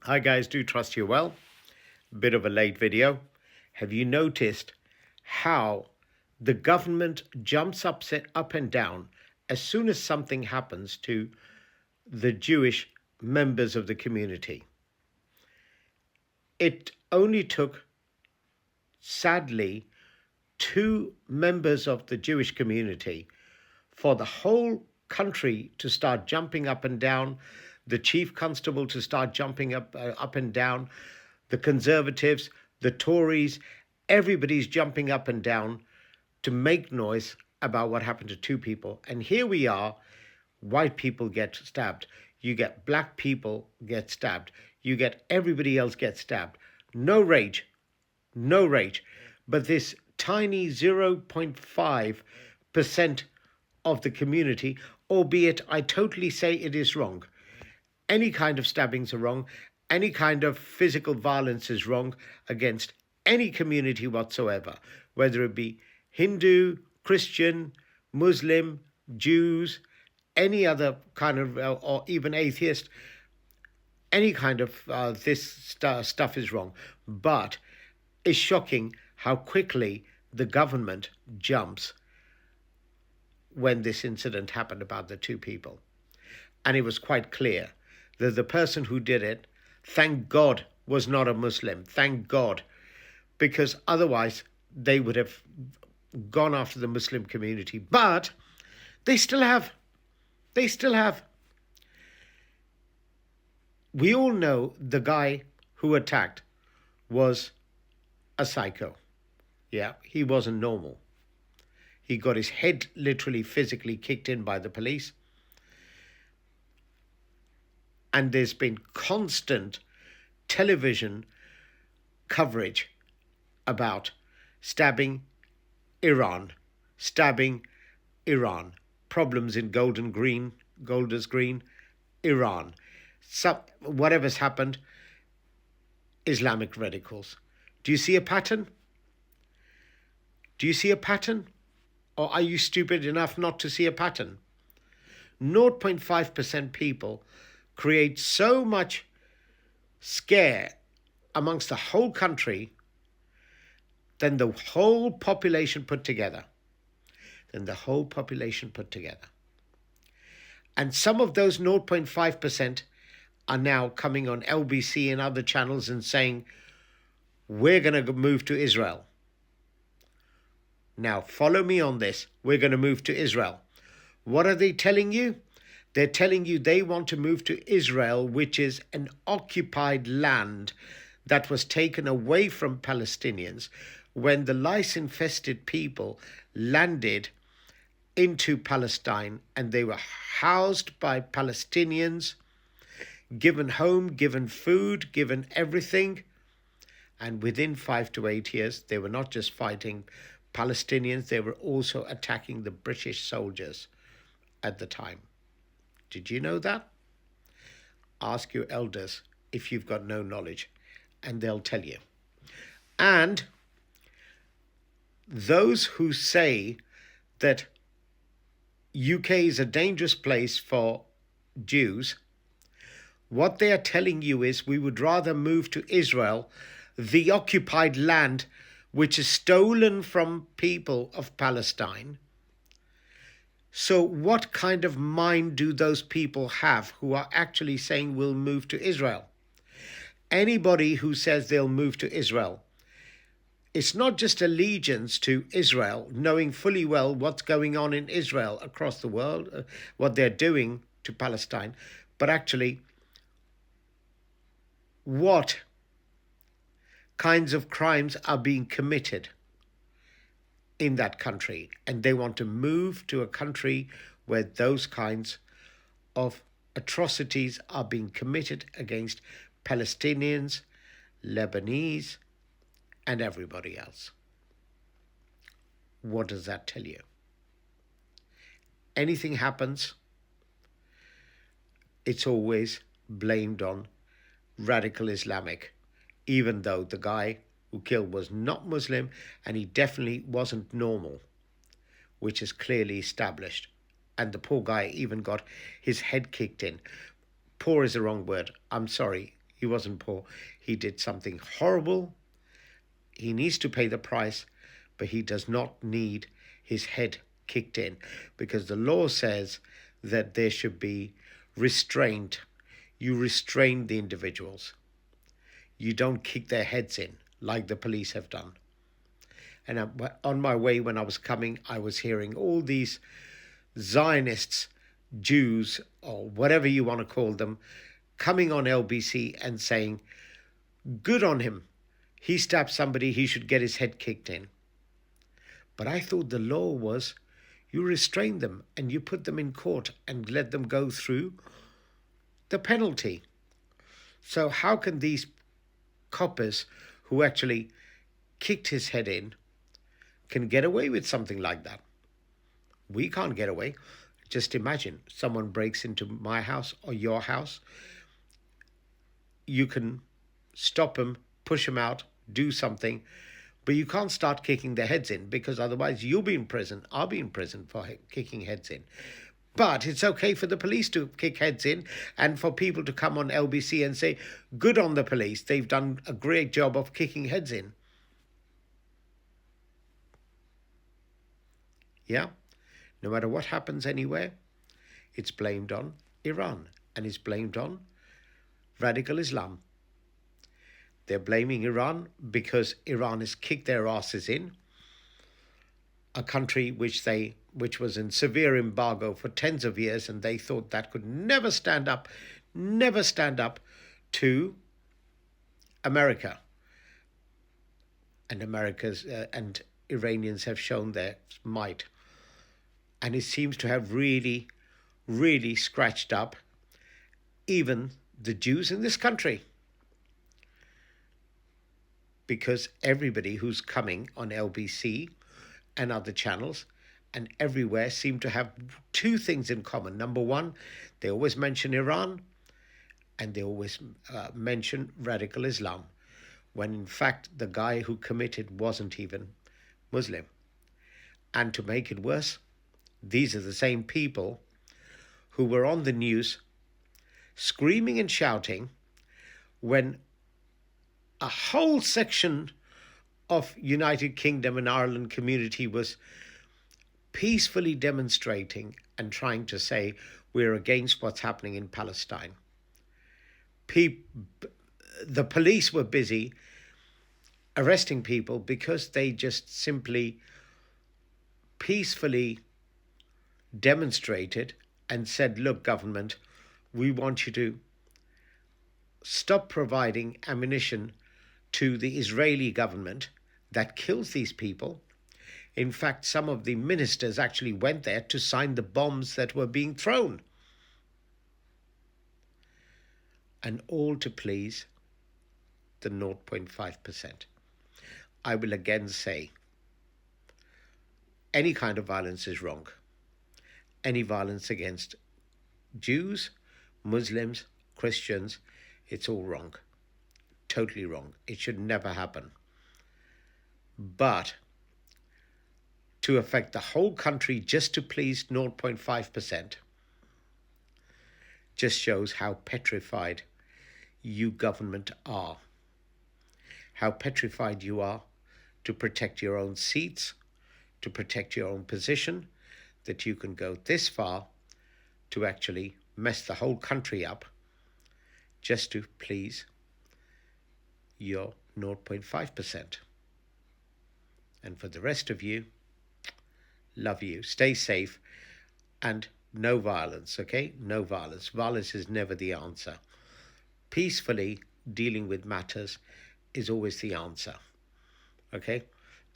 Hi guys, do trust you're well. Bit of a late video. Have you noticed how the government jumps up and down as soon as something happens to the Jewish members of the community? It only took, sadly, two members of the Jewish community for the whole country to start jumping up and down, the chief constable to start jumping up and down, the Conservatives, the Tories, everybody's jumping up and down to make noise about what happened to two people. And here we are, white people get stabbed. You get black people get stabbed. You get everybody else get stabbed. No rage, no rage. But this tiny 0.5% of the community, albeit I totally say it is wrong. Any kind of stabbings are wrong. Any kind of physical violence is wrong against any community whatsoever, whether it be Hindu, Christian, Muslim, Jews, any other kind of, or even atheist. Any kind of this stuff is wrong. But it's shocking how quickly the government jumps when this incident happened about the two people. And it was quite clear that the person who did it, thank God, was not a Muslim. Thank God. Because otherwise they would have gone after the Muslim community. But they still have. They still have. We all know the guy who attacked was a psycho. Yeah, he wasn't normal. He got his head literally physically kicked in by the police. And there's been constant television coverage about stabbing Iran, problems in Golders Green, Iran. Whatever's happened, Islamic radicals. Do you see a pattern? Do you see a pattern? Or are you stupid enough not to see a pattern? 0.5% people create so much scare amongst the whole country than the whole population put together. And some of those 0.5% are now coming on LBC and other channels and saying, we're going to move to Israel. Now, follow me on this. We're going to move to Israel. What are they telling you? They're telling you they want to move to Israel, which is an occupied land that was taken away from Palestinians when the lice-infested people landed into Palestine, and they were housed by Palestinians, given home, given food, given everything. And within 5 to 8 years, they were not just fighting Palestinians, they were also attacking the British soldiers at the time. Did you know that? Ask your elders if you've got no knowledge, and they'll tell you. And those who say that UK is a dangerous place for Jews, what they are telling you is we would rather move to Israel, the occupied land which is stolen from people of Palestine. So what kind of mind do those people have who are actually saying we'll move to Israel? Anybody who says they'll move to Israel, it's not just allegiance to Israel, knowing fully well what's going on in Israel across the world, what they're doing to Palestine, but actually what kinds of crimes are being committed in that country. And they want to move to a country where those kinds of atrocities are being committed against Palestinians, Lebanese, and everybody else. What does that tell you? Anything happens, it's always blamed on radical Islamic, even though the guy who killed was not Muslim and he definitely wasn't normal, which is clearly established. And the poor guy even got his head kicked in. Poor is the wrong word. I'm sorry. He wasn't poor. He did something horrible. He needs to pay the price, but he does not need his head kicked in, because the law says that there should be restraint. You restrain the individuals. You don't kick their heads in like the police have done. And on my way, when I was coming, I was hearing all these Zionists, Jews, or whatever you want to call them, coming on LBC and saying, good on him. He stabbed somebody, he should get his head kicked in. But I thought the law was you restrain them and you put them in court and let them go through the penalty. So how can these coppers who actually kicked his head in can get away with something like that? We can't get away. Just imagine someone breaks into my house or your house. You can stop them, push them out, do something, but you can't start kicking their heads in, because otherwise you'll be in prison. I'll be in prison for kicking heads in. But it's okay for the police to kick heads in and for people to come on LBC and say, good on the police. They've done a great job of kicking heads in. Yeah? No matter what happens anywhere, it's blamed on Iran and it's blamed on radical Islam. They're blaming Iran because Iran has kicked their asses in, a country which was in severe embargo for tens of years, and they thought that could never stand up to America. And and Iranians have shown their might. And it seems to have really, really scratched up even the Jews in this country. Because everybody who's coming on LBC and other channels and everywhere seem to have two things in common. Number one, they always mention Iran and they always mention radical Islam, when in fact the guy who committed wasn't even Muslim. And to make it worse, these are the same people who were on the news screaming and shouting when a whole section of United Kingdom and Ireland community was peacefully demonstrating and trying to say we're against what's happening in Palestine. The police were busy arresting people because they just simply peacefully demonstrated and said, look, government, we want you to stop providing ammunition to the Israeli government that kills these people. In fact, some of the ministers actually went there to sign the bombs that were being thrown. And all to please the 0.5%. I will again say, any kind of violence is wrong. Any violence against Jews, Muslims, Christians, it's all wrong. Totally wrong. It should never happen. But to affect the whole country just to please 0.5% just shows how petrified you government are. How petrified you are to protect your own seats, to protect your own position, that you can go this far to actually mess the whole country up just to please your 0.5%. And for the rest of you, love you. Stay safe and no violence, okay? No violence. Violence is never the answer. Peacefully dealing with matters is always the answer, okay?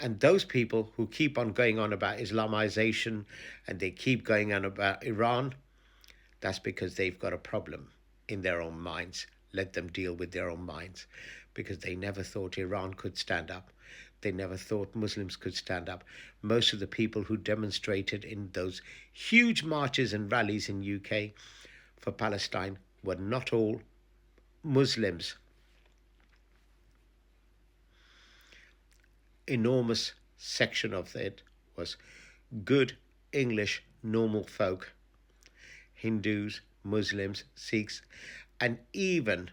And those people who keep on going on about Islamization and they keep going on about Iran, that's because they've got a problem in their own minds. Let them deal with their own minds, because they never thought Iran could stand up. They never thought Muslims could stand up. Most of the people who demonstrated in those huge marches and rallies in UK for Palestine were not all Muslims. Enormous section of it was good English normal folk, Hindus, Muslims, Sikhs, and even